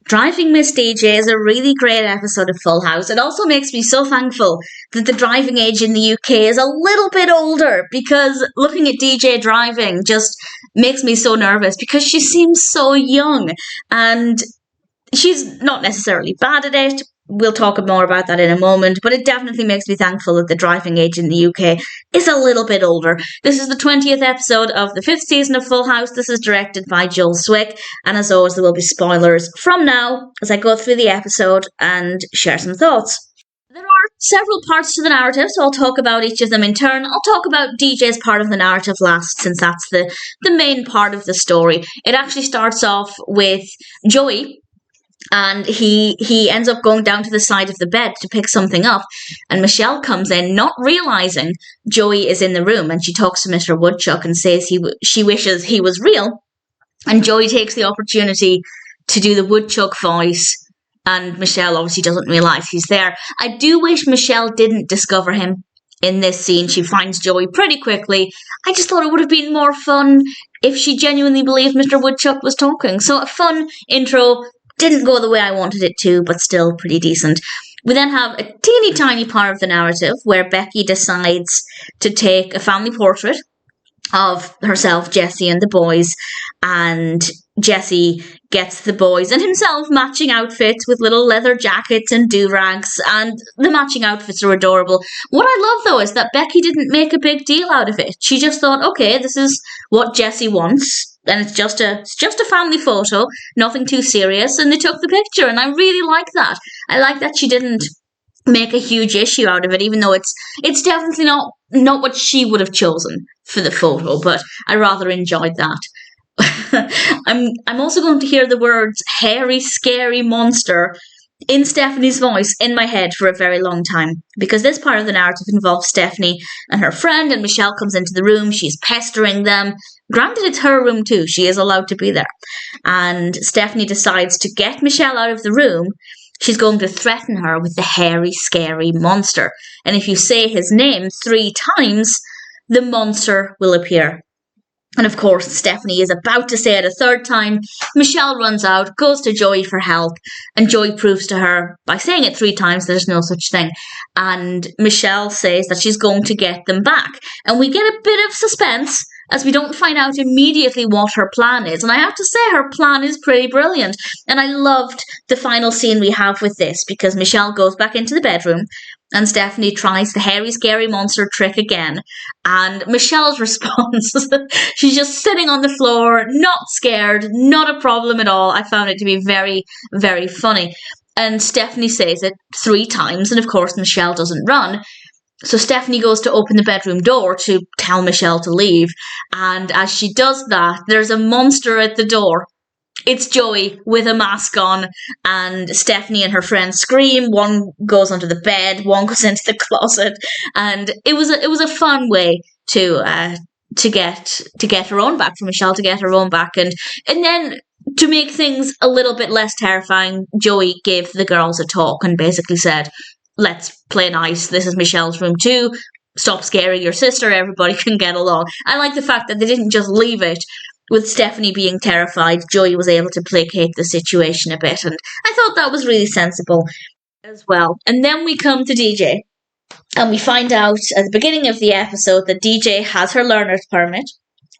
Driving Miss DJ is a really great episode of Full House. It also makes me so thankful that the driving age in the UK is a little bit older, because looking at DJ driving just makes me so nervous because she seems so young and she's not necessarily bad at it. We'll talk more about that in a moment, but it definitely makes me thankful that the driving age in the UK is a little bit older. This is the 20th episode of the 5th season of Full House. This is directed by Joel Zwick, and as always, there will be spoilers from now as I go through the episode and share some thoughts. There are several parts to the narrative, so I'll talk about each of them in turn. I'll talk about DJ's part of the narrative last, since that's the main part of the story. It actually starts off with Joey, and he ends up going down to the side of the bed to pick something up, and Michelle comes in, not realising Joey is in the room, and she talks to Mr. Woodchuck and says she wishes he was real, and Joey takes the opportunity to do the Woodchuck voice, and Michelle obviously doesn't realise he's there. I do wish Michelle didn't discover him in this scene. She finds Joey pretty quickly. I just thought it would have been more fun if she genuinely believed Mr. Woodchuck was talking. So a fun intro. Didn't go the way I wanted it to, but still pretty decent. We then have a teeny tiny part of the narrative where Becky decides to take a family portrait of herself, Jessie, and the boys, and Jessie gets the boys and himself matching outfits with little leather jackets and do-rags, and the matching outfits are adorable. What I love, though, is that Becky didn't make a big deal out of it. She just thought, okay, this is what Jessie wants, and it's just a family photo, nothing too serious, and they took the picture, and I really like that. I like that she didn't make a huge issue out of it, even though it's definitely not what she would have chosen for the photo, but I rather enjoyed that. I'm also going to hear the words hairy, scary monster in Stephanie's voice in my head for a very long time, because this part of the narrative involves Stephanie and her friend, and Michelle comes into the room. She's pestering them. Granted, it's her room too. She is allowed to be there. And Stephanie decides to get Michelle out of the room. She's going to threaten her with the hairy, scary monster. And if you say his name 3 times, the monster will appear. And of course, Stephanie is about to say it a 3rd time. Michelle runs out, goes to Joey for help, and Joey proves to her by saying it 3 times there's no such thing. And Michelle says that she's going to get them back. And we get a bit of suspense as we don't find out immediately what her plan is. And I have to say, her plan is pretty brilliant. And I loved the final scene we have with this, because Michelle goes back into the bedroom and Stephanie tries the hairy, scary monster trick again. And Michelle's response, she's just sitting on the floor, not scared, not a problem at all. I found it to be very, very funny. And Stephanie says it 3 times, and of course Michelle doesn't run. So Stephanie goes to open the bedroom door to tell Michelle to leave. And as she does that, there's a monster at the door. It's Joey with a mask on, and Stephanie and her friends scream. One goes under the bed, one goes into the closet, and it was a fun way to get her own back, for Michelle to get her own back, and then to make things a little bit less terrifying, Joey gave the girls a talk and basically said, let's play nice. This is Michelle's room too. Stop scaring your sister. Everybody can get along. I like the fact that they didn't just leave it with Stephanie being terrified. Joey was able to placate the situation a bit, and I thought that was really sensible as well. And then we come to DJ, and we find out at the beginning of the episode that DJ has her learner's permit,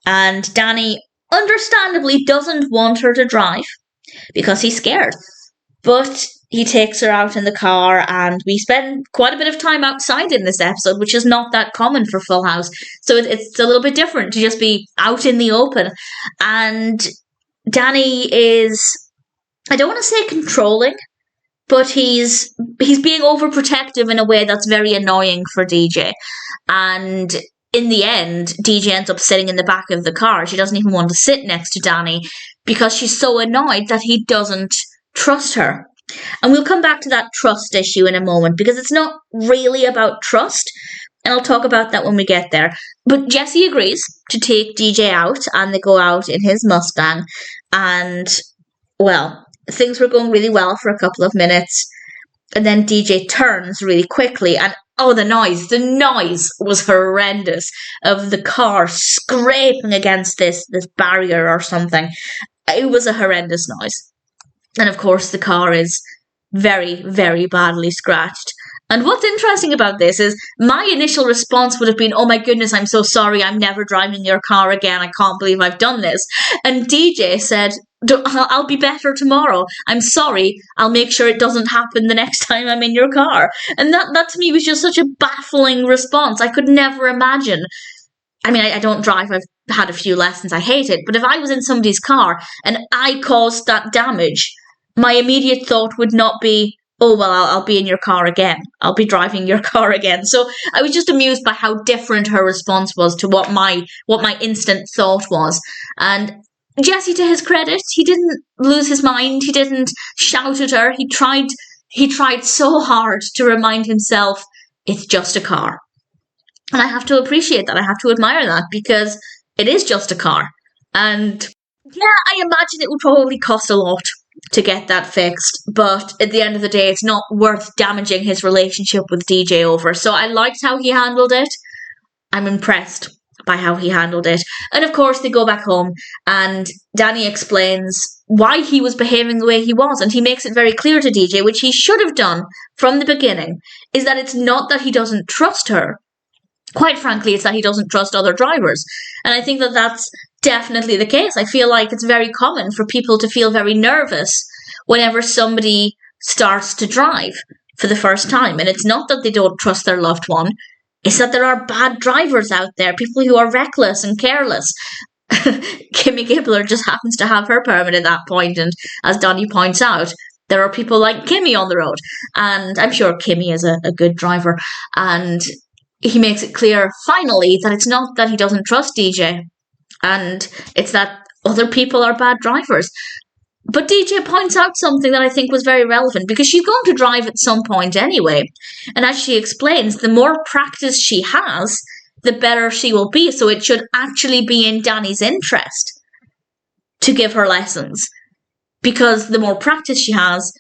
and Danny understandably doesn't want her to drive because he's scared. But he takes her out in the car, and we spend quite a bit of time outside in this episode, which is not that common for Full House. So it's a little bit different to just be out in the open. And Danny is, I don't want to say controlling, but he's being overprotective in a way that's very annoying for DJ. And in the end, DJ ends up sitting in the back of the car. She doesn't even want to sit next to Danny because she's so annoyed that he doesn't trust her. And we'll come back to that trust issue in a moment, because it's not really about trust, and I'll talk about that when we get there. But Jesse agrees to take DJ out, and they go out in his Mustang, and, well, things were going really well for a couple of minutes, and then DJ turns really quickly, and oh, the noise was horrendous, of the car scraping against this barrier or something. It was a horrendous noise. And of course, the car is very, very badly scratched. And what's interesting about this is my initial response would have been, oh my goodness, I'm so sorry, I'm never driving your car again, I can't believe I've done this. And DJ said, I'll be better tomorrow. I'm sorry, I'll make sure it doesn't happen the next time I'm in your car. And that to me was just such a baffling response. I could never imagine. I mean, I don't drive, I've had a few lessons, I hate it. But if I was in somebody's car and I caused that damage, my immediate thought would not be, oh, well, I'll be in your car again. I'll be driving your car again. So I was just amused by how different her response was to what my instant thought was. And Jesse, to his credit, he didn't lose his mind. He didn't shout at her. He tried so hard to remind himself it's just a car. And I have to appreciate that. I have to admire that because it is just a car. And yeah, I imagine it would probably cost a lot to get that fixed, but at the end of the day, it's not worth damaging his relationship with DJ over. So I liked how he handled it. I'm impressed by how he handled it. And of course, they go back home and Danny explains why he was behaving the way he was, and he makes it very clear to DJ, which he should have done from the beginning, is that it's not that he doesn't trust her. Quite frankly, it's that he doesn't trust other drivers. And I think that that's definitely the case. I feel like it's very common for people to feel very nervous whenever somebody starts to drive for the first time. And it's not that they don't trust their loved one. It's that there are bad drivers out there, people who are reckless and careless. Kimmy Gibbler just happens to have her permit at that point. And as Donnie points out, there are people like Kimmy on the road. And I'm sure Kimmy is a good driver. And he makes it clear, finally, that it's not that he doesn't trust DJ, and it's that other people are bad drivers. But DJ points out something that I think was very relevant, because she's going to drive at some point anyway. And as she explains, the more practice she has, the better she will be. So it should actually be in Danny's interest to give her lessons, because the more practice she has,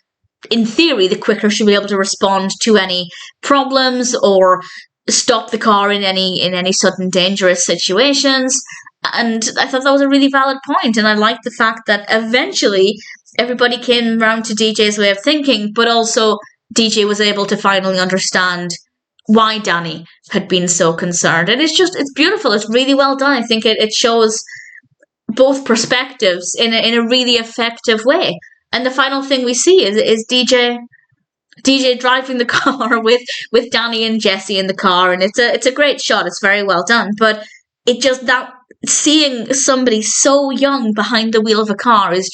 in theory, the quicker she'll be able to respond to any problems or stop the car in any sudden dangerous situations. And I thought that was a really valid point. And I liked the fact that eventually everybody came round to DJ's way of thinking, but also DJ was able to finally understand why Danny had been so concerned. And it's beautiful. It's really well done. I think it shows both perspectives in a really effective way. And the final thing we see is DJ driving the car with Danny and Jesse in the car, and it's a great shot. It's very well done, but it just, that seeing somebody so young behind the wheel of a car is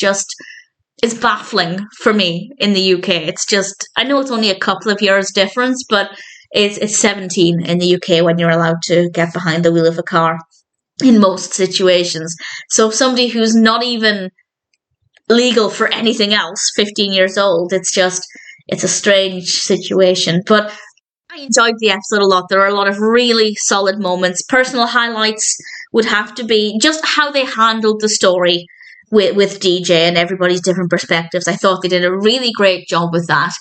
baffling for me in the UK. It's just, I know it's only a couple of years difference, but it's 17 in the UK when you're allowed to get behind the wheel of a car in most situations. So somebody who's not even legal for anything else, 15 years old, it's a strange situation. But I enjoyed the episode a lot. There are a lot of really solid moments. Personal highlights would have to be just how they handled the story with DJ and everybody's different perspectives. I thought they did a really great job with that.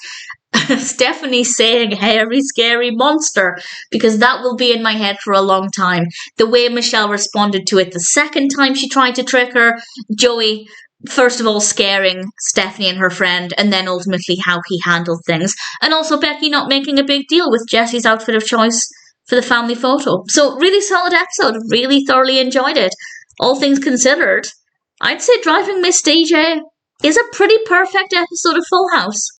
Stephanie saying hairy, scary monster, because that will be in my head for a long time. The way Michelle responded to it the second time she tried to trick her, Joey, first of all, scaring Stephanie and her friend, and then ultimately how he handled things. And also Becky not making a big deal with Jesse's outfit of choice for the family photo. So really solid episode. Really thoroughly enjoyed it. All things considered, I'd say Driving Miss DJ is a pretty perfect episode of Full House.